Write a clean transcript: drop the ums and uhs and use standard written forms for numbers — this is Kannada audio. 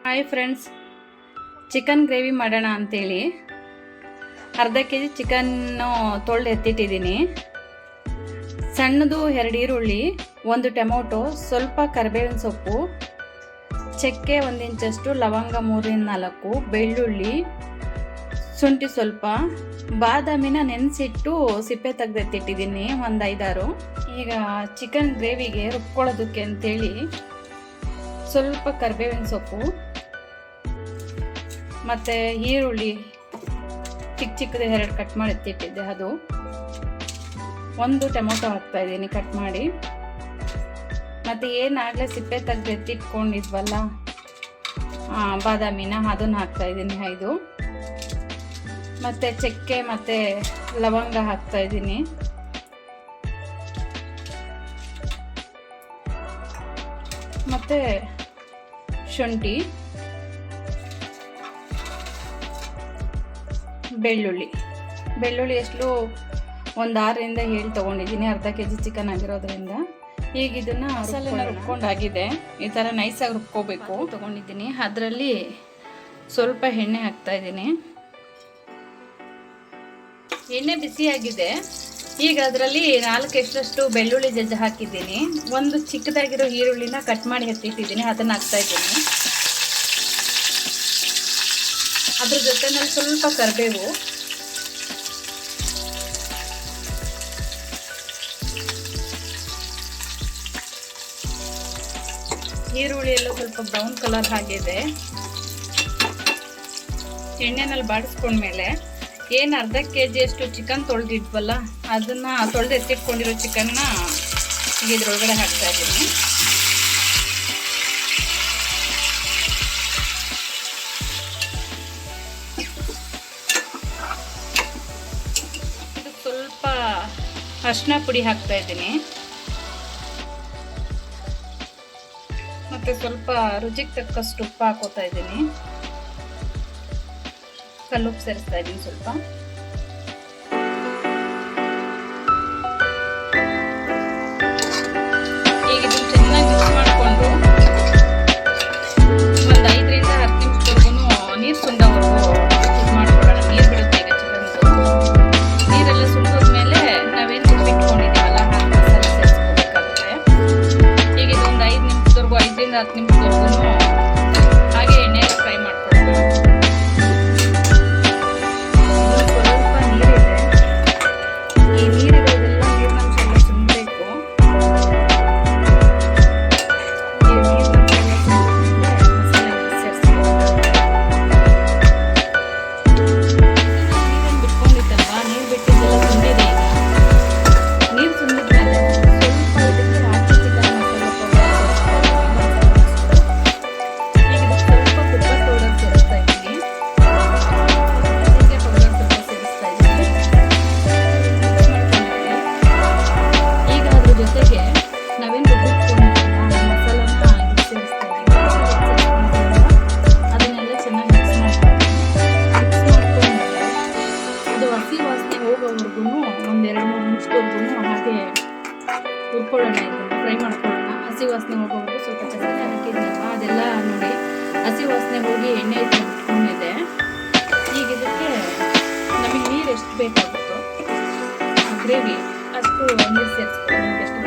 ಹಾಯ್ ಫ್ರೆಂಡ್ಸ್, ಚಿಕನ್ ಗ್ರೇವಿ ಮಾಡೋಣ ಅಂತೇಳಿ ಅರ್ಧ ಕೆಜಿ ಚಿಕನ್ನು ತೊಳೆದು ಎತ್ತಿಟ್ಟಿದ್ದೀನಿ. ಸಣ್ಣದು 2 ಈರುಳ್ಳಿ, 1 ಟೊಮೊಟೊ, ಸ್ವಲ್ಪ ಕರಿಬೇವಿನ ಸೊಪ್ಪು, ಚಕ್ಕೆ 1 ಇಂಚಷ್ಟು, ಲವಂಗ 3-4, ಬೆಳ್ಳುಳ್ಳಿ, ಶುಂಠಿ ಸ್ವಲ್ಪ, ಬಾದಾಮಿನ ನೆನೆಸಿಟ್ಟು ಸಿಪ್ಪೆ ತೆಗೆದೆತ್ತಿಟ್ಟಿದ್ದೀನಿ, ಒಂದು 5-6. ಈಗ ಚಿಕನ್ ಗ್ರೇವಿಗೆ ರುಬ್ಕೊಳ್ಳೋದಕ್ಕೆ ಅಂತೇಳಿ ಸ್ವಲ್ಪ ಕರಿಬೇವಿನ ಸೊಪ್ಪು ಮತ್ತು ಈರುಳ್ಳಿ ಚಿಕ್ಕದು 2 ಕಟ್ ಮಾಡಿ ಎತ್ತಿಟ್ಟಿದ್ದೆ, ಅದು 1 ಟೊಮೊಟೊ ಹಾಕ್ತಾಯಿದ್ದೀನಿ ಕಟ್ ಮಾಡಿ. ಮತ್ತು ಏನಾಗಲೇ ಸಿಪ್ಪೆ ತೆಗೆದು ಎತ್ತಿಟ್ಕೊಂಡಿದ್ವಲ್ಲ ಬಾದಾಮಿನ, ಅದನ್ನು ಹಾಕ್ತಾಯಿದ್ದೀನಿ 5. ಮತ್ತು ಚಕ್ಕೆ ಮತ್ತು ಲವಂಗ ಹಾಕ್ತಾಯಿದ್ದೀನಿ. ಮತ್ತು ಶುಂಠಿ, ಬೆಳ್ಳುಳ್ಳಿ ಎಷ್ಟು ಒಂದು 6-7 ತೊಗೊಂಡಿದ್ದೀನಿ, ಅರ್ಧ ಕೆಜಿ ಚಿಕನ್ ಆಗಿರೋದ್ರಿಂದ. ಈಗ ಇದನ್ನು ಮಸಾಲೆನ ರುಬ್ಕೊಂಡಾಗಿದೆ, ಈ ಥರ ನೈಸಾಗಿ ರುಬ್ಕೋಬೇಕು. ತೊಗೊಂಡಿದ್ದೀನಿ, ಅದರಲ್ಲಿ ಸ್ವಲ್ಪ ಎಣ್ಣೆ ಹಾಕ್ತಾಯಿದ್ದೀನಿ. ಎಣ್ಣೆ ಬಿಸಿಯಾಗಿದೆ. ಈಗ ಅದರಲ್ಲಿ 4 ಎಷ್ಟಷ್ಟು ಬೆಳ್ಳುಳ್ಳಿ ಜಜ್ಜಿ ಹಾಕಿದ್ದೀನಿ. 1 ಚಿಕ್ಕದಾಗಿರೋ ಈರುಳ್ಳಿನ ಕಟ್ ಮಾಡಿ ಎತ್ತಿಟ್ಟಿದ್ದೀನಿ, ಅದನ್ನು ಹಾಕ್ತಾಯಿದ್ದೀನಿ. ಅದ್ರ ಜೊತೆನಲ್ಲಿ ಸ್ವಲ್ಪ ಕರಿಬೇವು, ಈರುಳ್ಳಿ ಎಲ್ಲ ಸ್ವಲ್ಪ ಬ್ರೌನ್ ಕಲರ್ ಆಗಿದೆ. ಎಣ್ಣೆನಲ್ಲಿ ಬಾಡಿಸ್ಕೊಂಡ್ಮೇಲೆ ಏನು ಅರ್ಧ ಕೆಜಿ ಅಷ್ಟು ಚಿಕನ್ ತೊಳೆದಿದ್ವಲ್ಲ, ಅದನ್ನು ತೊಳೆದು ಎತ್ತಿಟ್ಕೊಂಡಿರೋ ಚಿಕನ್ನ ಈಗ ಇದ್ರೊಳಗಡೆ ಹಾಕ್ತಾ ಇದ್ದೀನಿ. ಇದಕ್ಕೆ ಸ್ವಲ್ಪ ಅರಿಶಿನ ಪುಡಿ ಹಾಕ್ತಾ ಇದ್ದೀನಿ, ಮತ್ತು ಸ್ವಲ್ಪ ರುಚಿಗೆ ತಕ್ಕಷ್ಟು ಉಪ್ಪು ಹಾಕೋತಾ ಇದ್ದೀನಿ. ಕಲ್ಲುಪ್ಪು ಸೇರಿಸ್ತಾ ಇದ್ದೀನಿ ಸ್ವಲ್ಪ. ಈಗ ಇದನ್ನು ಚೆನ್ನಾಗಿ ಮಿಕ್ಸ್ ಮಾಡಿಕೊಂಡು ಒಂದು 5-10 ನಿಮಿಷವರೆಗೂ ನೀರು ಸುಂದವರೆಗೂ ಮಾಡ್ಕೊಳ್ಳೋಣ. ನೀರು ಬಿಡುತ್ತೆ ಈಗ ಚಿಕನ್ದು. ನೀರೆಲ್ಲ ಸುಂದೋದ್ಮೇಲೆ ನಾವೇನು ರುಬ್ಬಿಟ್ಕೊಂಡಿದ್ದೀವಲ್ಲ ಆ ಮಸಾಲೆ ಸೇರಿಸ್ಕೋಬೇಕಾಗುತ್ತೆ. ಈಗ ಇದು ಒಂದು 5 ನಿಮಿಷದವರೆಗೂ 5-10 ನಿಮಿಷದವರೆಗೂ ಹಾಗೆ ಎಣ್ಣೆಯಲ್ಲಿ ಫ್ರೈ ಮಾಡ್ಕೊಳ್ಳೋಣ. ಹಾಗೆ ಹುರ್ಕೊಳ್ಳೋಣ, ಇದನ್ನು ಫ್ರೈ ಮಾಡ್ಕೊಳ್ಳೋಣ. ಹಸಿ ವಾಸನೆ ಹೋಗೋವರೆಗೂ ಸ್ವಲ್ಪ ಚೆನ್ನಾಗಿ ಹಾಕಿದ್ನಲ್ವ, ಅದೆಲ್ಲ ನೋಡಿ ಹಸಿ ವಾಸನೆ ಹೋಗಿ ಎಣ್ಣೆ ಇಟ್ಕೊಂಡಿದೆ. ಈಗ ಇದಕ್ಕೆ ನಮಗೆ ನೀರು ಎಷ್ಟು ಬೇಕಾಗುತ್ತೋ ಗ್ರೇವಿ ಅಷ್ಟು ನೀರು ಸೇರಿಸ್ಕೊಂಡು, ನಿಮ್ಗೆ ಎಷ್ಟು